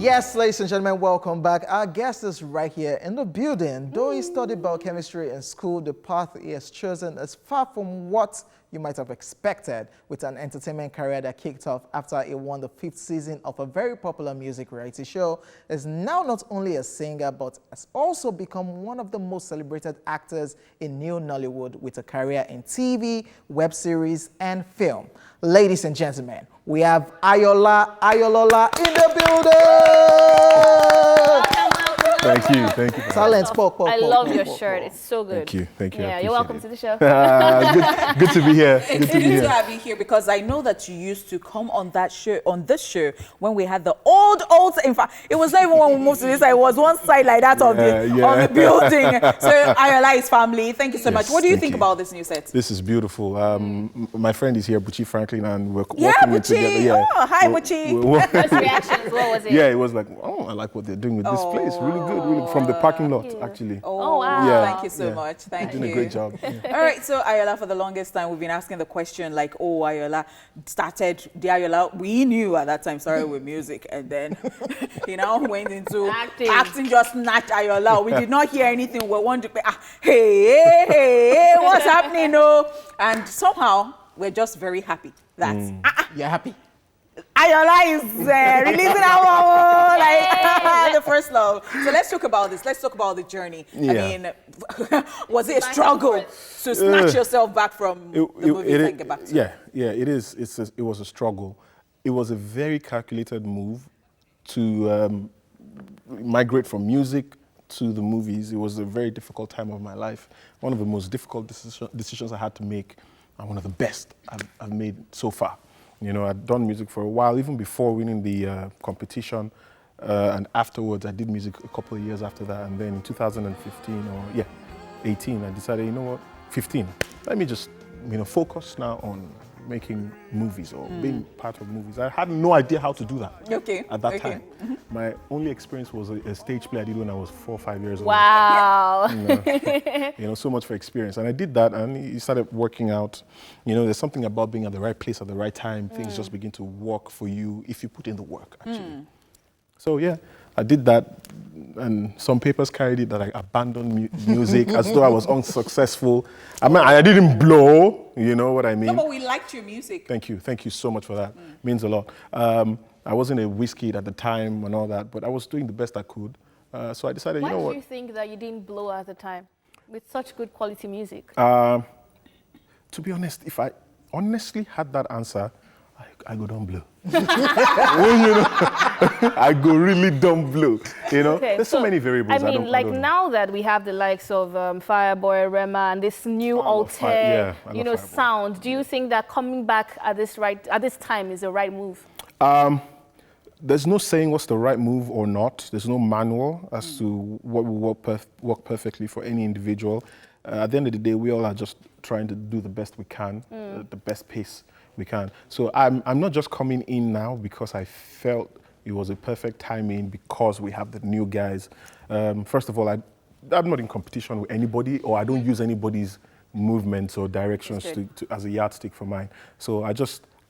Yes, ladies and gentlemen, welcome back. Our guest is right here in the building. Though he studied biochemistry in school, the path he has chosen is far from what you might have expected, with an entertainment career that kicked off after he won the 5th season of a very popular music reality show. Is now not only a singer, but has also become one of the most celebrated actors in new Nollywood, with a career in TV, web series, and film. Ladies and gentlemen, we have Ayoola Ayolola in the building! Thank you. Silence, I love your shirt. It's so good. Thank you. Yeah, you're welcome to the show. Good to be here. It's good to have you here because I know that you used to come on that show, on this show, when we had the old. In fact, it was not even when we moved to this side. It was one side like that of the building. So Ayoola is family. Thank you so much. What do you think about this new set? This is beautiful. My friend is here, Buchi Franklin, and we're yeah, working Buchi. together. Yeah. Oh, hi, Buchi. First reactions, what was it? Yeah, it was like, oh, I like what they're doing with this place. Really good. Really, from the parking lot, actually. Oh, wow. Yeah. Thank you so much. Thank you. You're doing a great job. All right, so Ayoola, for the longest time, we've been asking the question like, oh, Ayoola started, the Ayoola we knew at that time started with music, and then, went into acting just snatched Ayoola. We did not hear anything. We wondered, hey, what's happening? No, and somehow we're just very happy that You're happy? Ayoola is releasing our the first love. So let's talk about this. Let's talk about the journey. Yeah. I mean, was it a struggle to snatch yourself back from the movies and get back to it? Yeah, it is. It was a struggle. It was a very calculated move to migrate from music to the movies. It was a very difficult time of my life. One of the most difficult decisions I had to make, and one of the best I've made so far. I'd done music for a while, even before winning the competition, and afterwards I did music a couple of years after that, and then in 2015 or 18, I decided, 15, let me just focus now on making movies or being part of movies. I had no idea how to do that at that time. My only experience was a stage play I did when I was 4 or 5 years old. Wow. So much for experience. And I did that, and it started working out. There's something about being at the right place at the right time. Things just begin to work for you if you put in the work, actually. So yeah, I did that, and some papers carried it that I abandoned music as though I was unsuccessful. I mean, I didn't blow, you know what I mean? No, but we liked your music. Thank you so much for that. Means a lot. I wasn't a whiskey at the time and all that, but I was doing the best I could. So I decided, Why you know what? do you think that you didn't blow at the time with such good quality music? To be honest, if I honestly had that answer, I go down blue. I go really dumb blue. Okay, there's so many variables. I mean, like now that we have the likes of Fireboy, Rema, and this new altered, sound. Do you think that coming back at this time is the right move? There's no saying what's the right move or not. There's no manual as to what will work perfectly for any individual. At the end of the day, we all are just trying to do the best we can, the best pace we can. So I'm not just coming in now because I felt it was a perfect timing because we have the new guys. First of all, I'm not in competition with anybody, or I don't use anybody's movements or directions as a yardstick for mine. So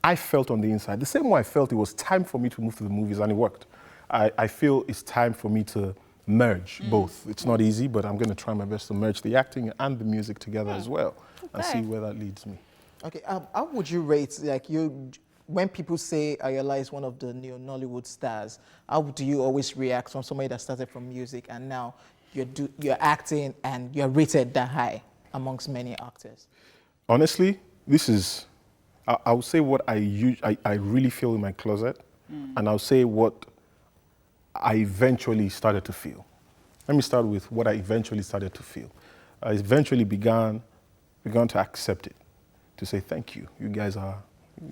I felt on the inside, the same way I felt it was time for me to move to the movies, and it worked. I feel it's time for me to merge both. It's not easy, but I'm going to try my best to merge the acting and the music together as well, and see where that leads me. Okay, how would you rate, when people say Ayoola is one of the new Nollywood stars, how do you always react from somebody that started from music and now you're acting and you're rated that high amongst many actors? Honestly, I would say what I really feel in my closet, and I'll say what I eventually started to feel. Let me start with what I eventually started to feel. I eventually began to accept it, to say thank you. You guys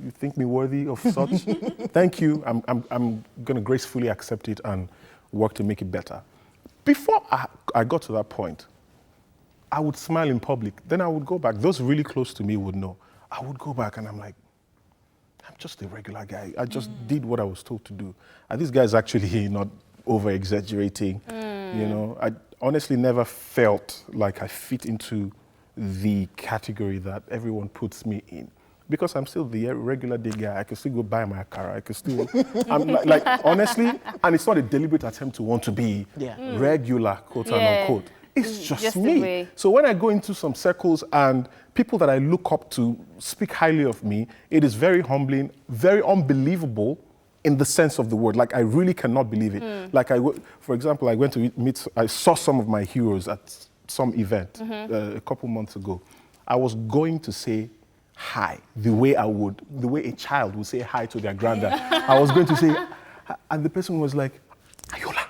you think me worthy of such? Thank you. I'm going to gracefully accept it and work to make it better. Before I got to that point, I would smile in public. Then I would go back. Those really close to me would know. I would go back and I'm like, I'm just a regular guy. I just did what I was told to do. And this guy's actually not over-exaggerating. I honestly never felt like I fit into the category that everyone puts me in. because I'm still the regular day guy. I can still go buy my car. I can still, I'm like honestly, and it's not a deliberate attempt to want to be regular, quote unquote. It's just me. So when I go into some circles and people that I look up to speak highly of me, it is very humbling, very unbelievable in the sense of the word. Like, I really cannot believe it. Like, for example, I went to I saw some of my heroes at some event a couple months ago. I was going to say hi the way a child would say hi to their granddad. I was going to say, and the person was like, Ayoola.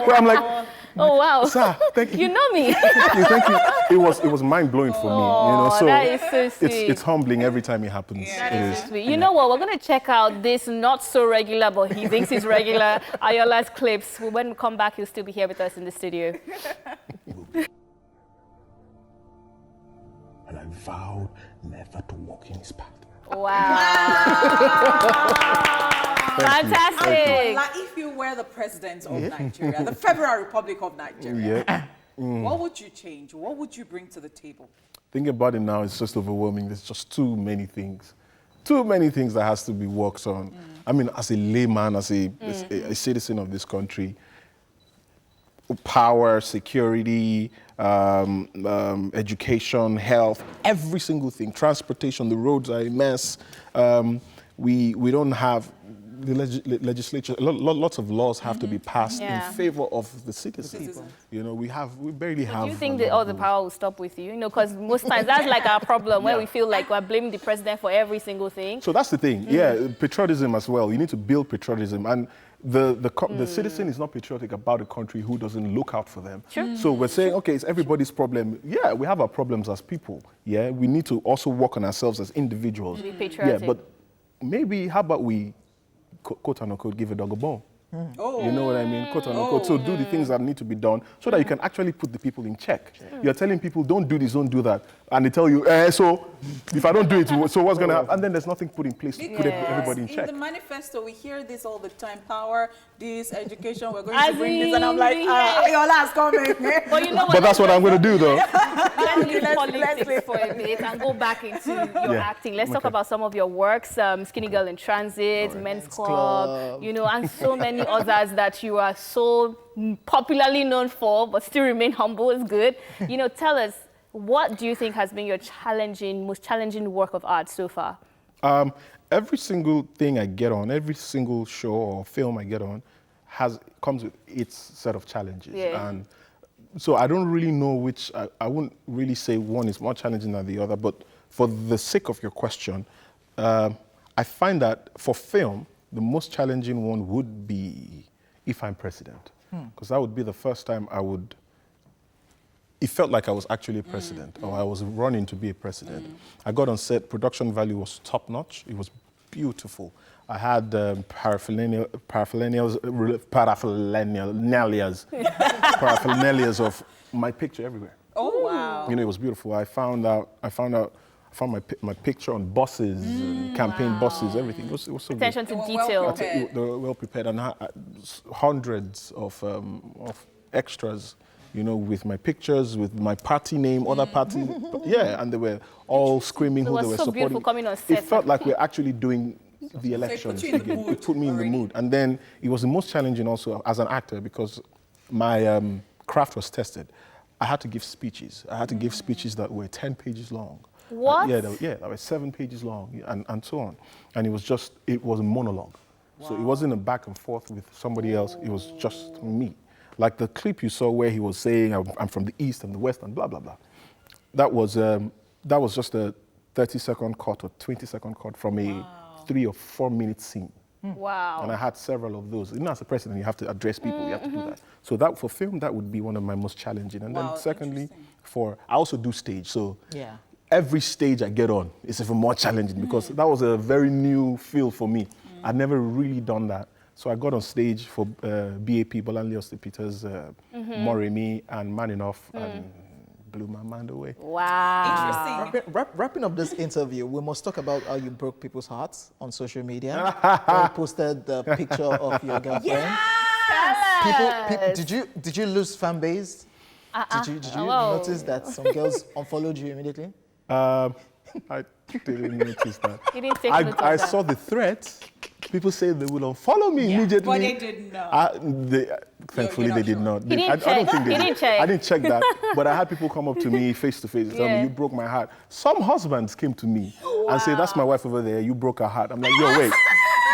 Well, I'm like, oh wow, sir, thank you. You know me. Thank you. It was mind blowing for me. You know, so that is so sweet. It's humbling every time it happens. Yeah. That is so sweet. You know what? We're gonna check out this not so regular, but he thinks he's regular, Ayoola's clips. When we come back, he'll still be here with us in the studio. And I vowed never to walk in his path. Wow. Fantastic. Like, if you were the president of Nigeria, the Federal Republic of Nigeria, what would you change? What would you bring to the table? Thinking about it now, it's just overwhelming. There's just too many things. Too many things that has to be worked on. I mean, as a layman, as a citizen of this country, power, security, education, health, every single thing, transportation, the roads are a mess. We don't have the legislature, lots of laws have to be passed in favor of the citizens. You know, we barely have. Do you think that all the power will stop with you? You know, because most times that's like our problem where we feel like we're blaming the president for every single thing. So that's the thing. Yeah, patriotism as well. You need to build patriotism. And the citizen is not patriotic about a country who doesn't look out for them. Sure. So we're saying, okay, it's everybody's problem. Yeah, we have our problems as people. Yeah, we need to also work on ourselves as individuals. To be patriotic. Yeah, but maybe how about we, quote unquote, give a dog a bone? You know what I mean? Quote unquote. So do the things that need to be done so that you can actually put the people in check. You're telling people, don't do this, don't do that. And they tell you, so if I don't do it, so what's going to happen? And then there's nothing put in place to put everybody in check. In the manifesto, we hear this all the time. Power, this, education, we're going to bring this. And I'm like, Ayoola's coming. But you know what? But that's what I'm going to do, though. Let's leave politics for a bit and go back into your acting. Let's talk about some of your works, Skinny Girl in Transit, Men's Club, you know, and so many others that you are so popularly known for, but still remain humble is good. You know, tell us, what do you think has been your most challenging work of art so far? Every single thing I get on, every single show or film I get on comes with its set of challenges. And so I don't really know which, I wouldn't really say one is more challenging than the other, but for the sake of your question, I find that for film, the most challenging one would be If I'm President. Because that would be the first time it felt like I was actually a president, or I was running to be a president. I got on set, production value was top notch, it was beautiful. I had paraphernalia of my picture everywhere. Oh, wow. You know, it was beautiful. I found my picture on buses, and campaign buses, everything. It was so Attention good. to detail. They were well prepared, and hundreds of extras, you know, with my pictures, with my party name, other party, and they were all screaming who they were supporting. Beautiful coming on set. It felt like we're actually doing the elections again. It put me in the mood. And then it was the most challenging also as an actor because my craft was tested. I had to give speeches. I had to give speeches that were 10 pages long. What? That were 7 pages long and so on. And it was a monologue. Wow. So it wasn't a back and forth with somebody else. It was just me. Like the clip you saw where he was saying, I'm from the East and the West and blah, blah, blah. That was just a 30-second cut or 20-second cut from a 3 or 4 minute scene. Wow. And I had several of those. You know, as a president, you have to address people, you have to do that. So that for film, that would be one of my most challenging. And then secondly, I also do stage. So every stage I get on is even more challenging because that was a very new field for me. I'd never really done that. So I got on stage for BAP, Bolanle Peters, Moremi, and Man Enough, and blew my mind away. Wow. Interesting. Wrapping up this interview, we must talk about how you broke people's hearts on social media. You posted the picture of your girlfriend. People, did you lose fan base? Did you notice that some girls unfollowed you immediately? I didn't notice that. You didn't take note of I that. saw the threats. People say they will unfollow me immediately. But they didn't know. Thankfully, You're they not did sure. not. He didn't I don't check. think they He did. didn't check. I didn't check that. But I had people come up to me face to face and tell me, Yeah. you broke my heart. Some husbands came to me and say, that's my wife over there. You broke her heart. I'm like, yo, wait.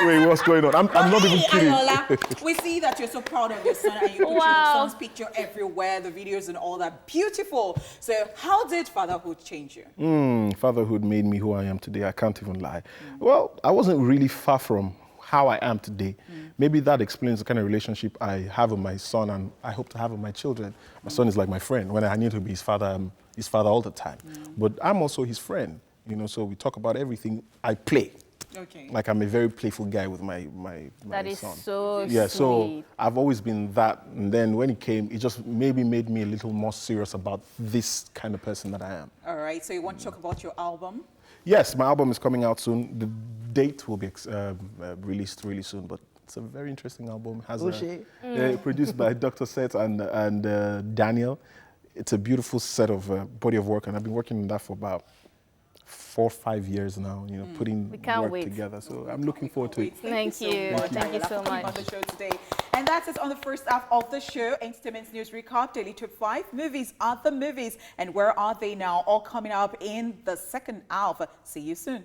Wait, what's going on? I'm not even kidding. Ayoola, we see that you're so proud of your son and you put your son's picture everywhere, the videos and all that. Beautiful. So how did fatherhood change you? Fatherhood made me who I am today. I can't even lie. Well, I wasn't really far from how I am today. Maybe that explains the kind of relationship I have with my son and I hope to have with my children. My son is like my friend. When I need to be his father, I'm his father all the time. But I'm also his friend, you know, so we talk about everything. I play. Okay. Like I'm a very playful guy with my son. That is so Yeah, sweet. so I've always been that. And then when he came, it just maybe made me a little more serious about this kind of person that I am. All right, so you want to talk about your album? Yes, my album is coming out soon. The date will be released really soon, but it's a very interesting album. Has produced by Dr. Seth and Daniel. It's a beautiful set of body of work, and I've been working on that for about 4 or 5 years now, you know, putting work together. So I'm looking forward to it. Thank you. Thank you so much. On the show today. And that's it on the first half of the show. Entertainment News Recap, Daily Top 5. Movies are the movies. And where are they now? All coming up in the second half. See you soon.